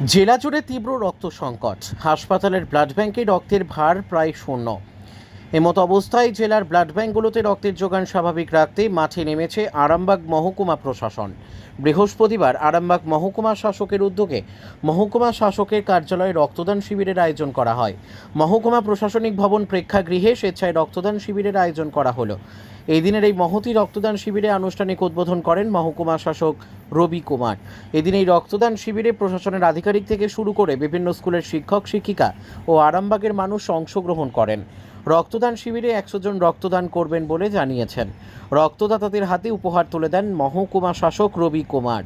জেলা জুড়ে তীব্র রক্ত সংকট, হাসপাতালের ব্লাড ব্যাংকে রক্তের ভার প্রায় শূন্য। এমত অবস্থায় জেলার ব্লাড ব্যাংকগুলোতে রক্তের যোগান স্বাভাবিক রাখতে মাঠে নেমেছে আরামবাগ মহকুমা প্রশাসন। বৃহস্পতিবার আরামবাগ মহকুমা শাসকের উদ্যোগে মহকুমা শাসকের কার্যালয়ে রক্তদান শিবিরের আয়োজন করা হয়। মহকুমা প্রশাসনিক ভবন প্রেক্ষাগৃহে স্বেচ্ছায় রক্তদান শিবিরের আয়োজন করা হলো। এই দিনের এই মহতী রক্তদান শিবিরে আনুষ্ঠানিক উদ্বোধন করেন মহকুমা শাসক রবি কুমার। এদিন এই রক্তদান শিবিরে প্রশাসনের আধিকারিক থেকে শুরু করে বিভিন্ন স্কুলের শিক্ষক শিক্ষিকা ও আরামবাগের মানুষ অংশগ্রহণ করেন। রক্তদান শিবিরে 100 জন রক্তদান করবেন বলে জানিয়েছেন। রক্তদাতাদের হাতে উপহার তুলে দেন মহকুমা শাসক রবি কুমার।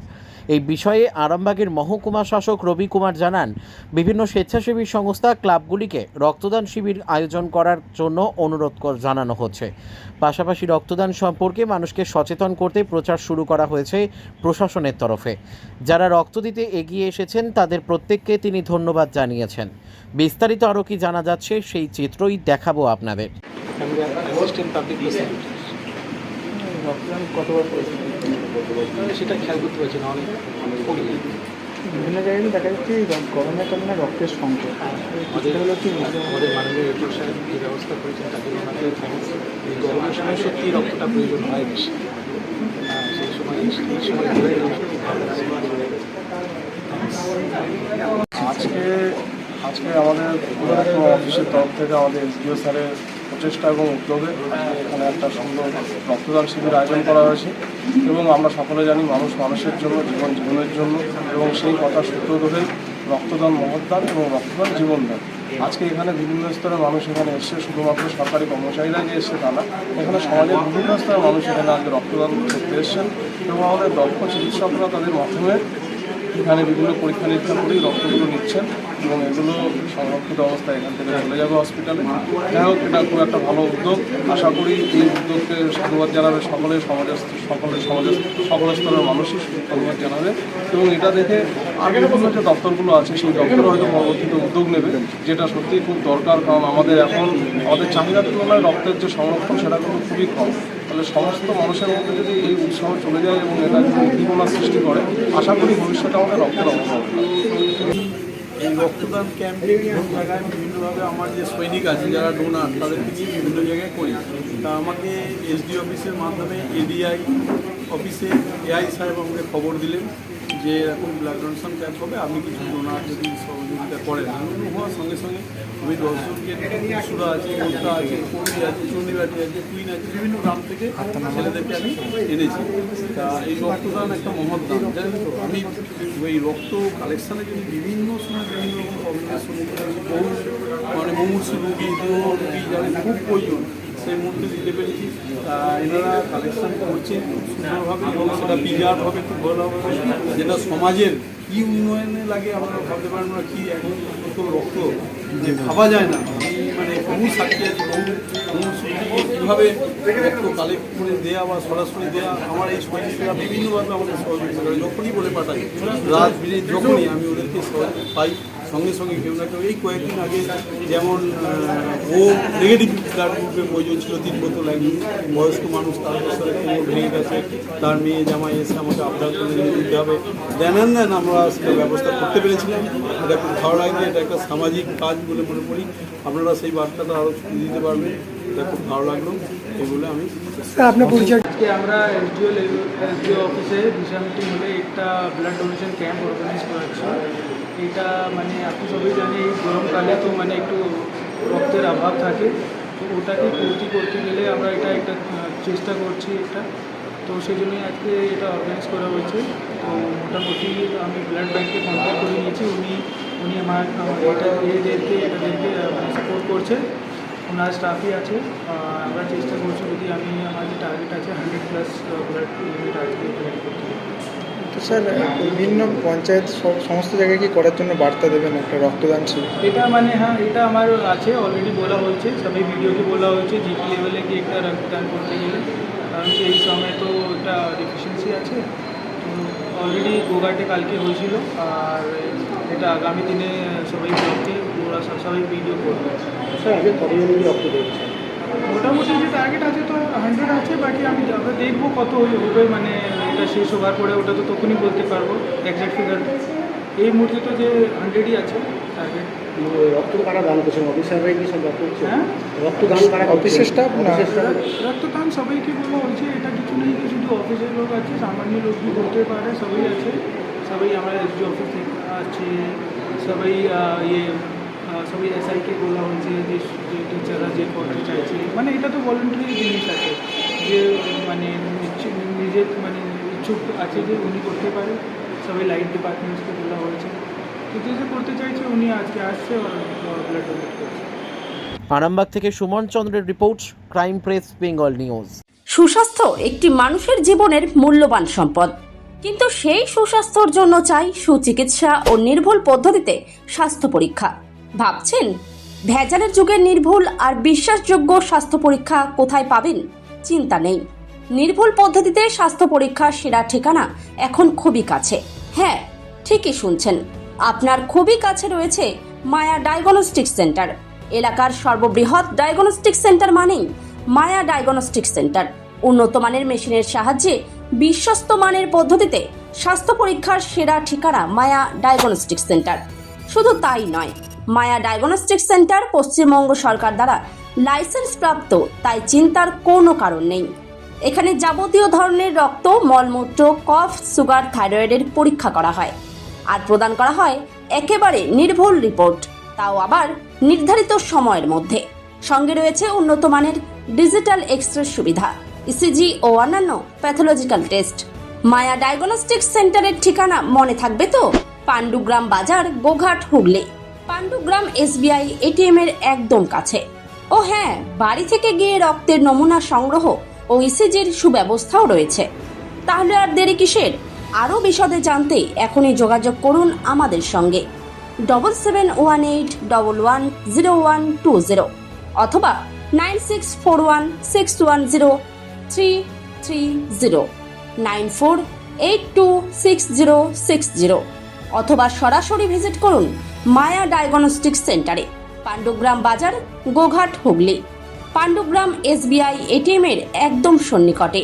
এই বিষয়ে আরামবাগের মহকুমা শাসক রবি কুমার জানান, বিভিন্ন স্বেচ্ছাসেবী সংস্থা ক্লাবগুলিকে রক্তদান শিবির আয়োজন করার জন্য অনুরোধ জানানো হচ্ছে। পাশাপাশি রক্তদান সম্পর্কে মানুষকে সচেতন করতে প্রচার শুরু করা হয়েছে প্রশাসনের তরফে। যারা রক্ত দিতে এগিয়ে এসেছেন তাদের প্রত্যেককে তিনি ধন্যবাদ জানিয়েছেন। বিস্তারিত আরও কি জানা যাচ্ছে সেই চিত্রই দেখাবো আপনাদের। সেটা খেয়াল করতে পারছি না, অনেক বিভিন্ন জায়গায় দেখা যাচ্ছে গরমের কারণে রক্তের সংকট। আমাদের মাননীয় এরপর সাহেব যে ব্যবস্থা করেছেন তাকে ওনাকে থ্যাঙ্কস। এই গরমের সময় সত্যি রক্তটা প্রয়োজন হয় বেশি, সেই সময় আজকে আমাদের অফিসের তরফ থেকে আমাদের এসডিও স্যারের প্রচেষ্টা এবং উদ্যোগে এখানে একটা সুন্দর রক্তদান শিবির আয়োজন করা হয়েছে এবং আমরা সকলে জানি মানুষ মানুষের জন্য, জীবনের জন্য, এবং সেই কথা সূত্র ধরেই রক্তদান মহৎদান এবং রক্তদান জীবনদান। আজকে এখানে বিভিন্ন স্তরের মানুষ এখানে এসছে, শুধুমাত্র সরকারি কর্মচারীরা যে এসছে তা না, এখানে সমাজের বিভিন্ন স্তরের মানুষ এখানে আজকে রক্তদান করতে এসছেন এবং আমাদের দক্ষ চিকিৎসকরা তাদের মাধ্যমে এখানে বিভিন্ন পরীক্ষা নিরীক্ষা করেই রক্তগুলো নিচ্ছেন এবং এগুলো সংরক্ষিত অবস্থায় এখান থেকে চলে যাবে হসপিটালে। যাই হোক, এটা খুব একটা ভালো উদ্যোগ। আশা করি এই উদ্যোগকে সাধুবাদ জানাবে সকল স্তরের মানুষই সাধুবাদ জানাবে এবং এটা দেখে আর বিভিন্ন যে দপ্তরগুলো আছে সেই দপ্তর হয়তো পরবর্তীতে উদ্যোগ নেবে, যেটা সত্যিই খুব দরকার। কারণ আমাদের আমাদের চাহিদার তুলনায় রক্তের যে সংরক্ষণ সেটা কিন্তু খুবই কম। তাহলে সমস্ত মানুষের মধ্যে যদি এই উৎসাহ চলে যায় এবং এটা যদি উদ্দীপনা সৃষ্টি করে, আশা করি ভবিষ্যতে আমাদের রক্তের অভাব হবে না। এই রক্তদান ক্যাম্পে বিভিন্ন জায়গায় বিভিন্নভাবে আমার যে সৈনিক আছে যারা ডোনার তাদেরকে নিয়ে বিভিন্ন জায়গায় করি। তা আমাকে এসডি অফিসের মাধ্যমে এডিআই অফিসে এআই সাহেব আমাকে খবর দিলেন যে এরকম ব্লাড ডোনেশন ক্যাম্প হবে, আপনি কিছু ডোনার যদি সহযোগিতা করেন। হওয়ার সঙ্গে সঙ্গে আমি 10 জনকে, সুরা আছে, মোদ্দা আছে, কর্মী আছে, চণ্ডীবাটি আছে, কুইন আছে, বিভিন্ন গ্রাম থেকে ছেলেদেরকে আমি এনেছি। তা এই রক্তদান একটা মহৎ দান, জানেন তো। আমি এই রক্ত কালেকশানে যদি বিভিন্ন সময় বিভিন্ন রকম প্রবলেমের সম্মুখীন হয়েছি, বহু মানে মুমূর্ষু রুগী, রুগী যাদের খুব প্রয়োজন, সেই মুহূর্তে দিতে পেরেছি। এনারা কালেকশন করছেন সুন্দরভাবে এবং সেটা বিরাট হবে, খুব ভালো হবে, যেটা সমাজের কী উন্নয়নে লাগে আপনারা ভাবতে পারেন না। কী এখন তো রক্ত যে ভাবা যায় না, মানে বহু সাক্ষী আছে, বহু কীভাবে রক্ত কালেক্ট করে দেওয়া বা সরাসরি দেওয়া। আমার এই সহযোগিতা বিভিন্নভাবে আমাদের সহযোগিতা করে, যখনই বলে পাঠাই, রাত বিরেত যখনই আমি ওদেরকে পাই, সঙ্গে সঙ্গে কেউ না কেউ। এই কয়েকদিন আগে যেমন ও নেগেটিভ ব্লাড গ্রুপের প্রয়োজন ছিল 3 বোতল, একজন বয়স্ক মানুষ, তার বছরে কোমর ভেঙে গেছে, তার মেয়ে জামাই এসে আমাকে আবদার করে দিতে হবে, দেন আমরা সেটা ব্যবস্থা করতে পেরেছিলাম। এটা খুব ভালো লাগছে, এটা একটা সামাজিক কাজ বলে মনে করি। আপনারা সেই বার্তাটা আরও দিতে পারবেন, এটা খুব ভালো লাগলো। এই বলে আমি আপনার পরিচয়। আজকে আমরা এসডিও অফিসে দিশা মিটিং হলে একটা ব্লাড ডোনেশন ক্যাম্প অর্গানাইজ করেছি। এটা মানে আপনি সবাই জানি এই গরমকালে তো মানে একটু রক্তের অভাব থাকে, তো ওটাকে পূর্তি করতে গেলে আমরা এটা একটা চেষ্টা করছি এটা। তো সেই জন্যই আজকে এটা অর্গানাইজ করা হয়েছে। তো মোটামুটি আমি ব্লাড ব্যাঙ্কে কন্ট্যাক্ট করে নিয়েছি, উনি আমার এদেরকে সাপোর্ট করছে, ওনার স্টাফই আছে। আমরা চেষ্টা করছি যদি আমার যে টার্গেট আছে 100+ ব্লাড ইউনিট আজকে তৈরি করতে। তো স্যার, বিভিন্ন পঞ্চায়েত সমস্ত জায়গায় কি করার জন্য বার্তা দেবেন একটা রক্তদান শিবির? এটা মানে হ্যাঁ, এটা আমার আছে, অলরেডি বলা হয়েছে, সবাই ভিডিওকে বলা হয়েছে জিপি লেভেলে কি একটা রক্তদান করতে গেলে, কারণ কি এই সময় তো একটা ডেফিসিয়েন্সি আছে। তো অলরেডি গোঘাটে কালকে হয়েছিল, আর এটা আগামী দিনে সবাই ব্লগকে ওরা সবাই ভিডিও করবে। স্যার, আগে কতজন রক্ত দিয়েছে? মোটামুটি যে টার্গেট আছে তো 100 আছে, বাকি আমি আমরা দেখবো কত হবে, মানে এটা শেষ হওয়ার পরে ওটা তো তখনই বলতে পারবো এক্সাক্ট ফিগার। এই মুহূর্তে তো যে 100ই আছে টার্গেট। রক্ত কারা দান করছেন? অফিসাররাই কি সব রক্ত করছে? হ্যাঁ, রক্তদান কারা অফিসের স্টাফ না? রক্তদান সবাইকে বলা হয়েছে, এটা কিছু নেই কি শুধু অফিসের লোক আছে, সামান্য লোক भी করতে পারে, সবাই আছে, সবাই আমার এসডি অফিস থেকে আছে, সবাই সবাই এসআইকে বলা হয়েছে যে টিচাররা যে করতে চাইছে, মানে এটা তো ভলেন্টারি জিনিস আছে যে মানে নিজে মানে ইচ্ছুক আছে যে উনি করতে পারে, সবাই লাইট ডিপার্টমেন্টসকে বলা হয়েছে, তো যে করতে চাইছে উনি আজকে আসছে ব্লাড ডোনেট করছে। আরামবাগ থেকে সুমন চন্দ্রের report, crime press Bengal news. সুস্বাস্থ্য একটি মানুষের জীবনের মূল্যবান সম্পদ, কিন্তু সেই সুস্বাস্থ্যের জন্য চাই সুচিকিৎসা ও নির্ভুল পদ্ধতিতে স্বাস্থ্য পরীক্ষা। ভাবছেন ভেজালের যুগে নির্ভুল আর বিশ্বাসযোগ্য স্বাস্থ্য পরীক্ষা কোথায় পাবেন? চিন্তা নেই, নির্ভুল পদ্ধতিতে স্বাস্থ্য পরীক্ষার সেরা ঠিকানা এখন খুবই কাছে। হ্যাঁ, ঠিকই শুনছেন, আপনার খুবই কাছে রয়েছে মায়া ডায়াগনস্টিক সেন্টার। এলাকার সর্ববৃহৎ ডায়াগনস্টিক সেন্টার মানেই মায়া ডায়াগনস্টিক সেন্টার। উন্নত মানের মেশিনের সাহায্যে বিশ্বস্ত মানের পদ্ধতিতে স্বাস্থ্য পরীক্ষার সেরা ঠিকানা মায়া ডায়াগনস্টিক সেন্টার। শুধু তাই নয়, মায়া ডায়াগনস্টিক সেন্টার পশ্চিমবঙ্গ সরকার দ্বারা লাইসেন্স প্রাপ্ত, তাই চিন্তার কোনো কারণ নেই। এখানে যাবতীয় ধরনের রক্ত, মলমূত্র, কফ, সুগার, থাইরয়েডের পরীক্ষা করা হয় আর প্রদান করা হয় একেবারে নির্ভুল রিপোর্ট, তাও আবার নির্ধারিত সময়ের মধ্যে। সঙ্গে রয়েছে উন্নত মানের ডিজিটাল এক্স-রে সুবিধা, ইসিজি ও অন্যান্য প্যাথোলজিক্যাল টেস্ট। মায়া ডায়াগনস্টিক সেন্টারের ঠিকানা মনে থাকবে তো? পাণ্ডুগ্রাম বাজার, গোঘাট, হুগলি। পাণ্ডুগ্রাম এসবিআই এটিএম এর একদম কাছে। ও হ্যাঁ, বাড়ি থেকে গিয়ে রক্তের নমুনা সংগ্রহ ও ইসিজির সুব্যবস্থাও রয়েছে। তাহলে আর দেরি কিসের? আরও বিশদে জানতে এখনই যোগাযোগ করুন আমাদের সঙ্গে 7718110120 অথবা 9641610330, 94826060 অথবা সরাসরি ভিজিট করুন মায়া ডায়াগনস্টিক সেন্টারে, পাণ্ডুগ্রাম বাজার, গোঘাট, হুগলি। পাণ্ডুগ্রাম এসবিআই এটিএম এর একদম সন্নিকটে।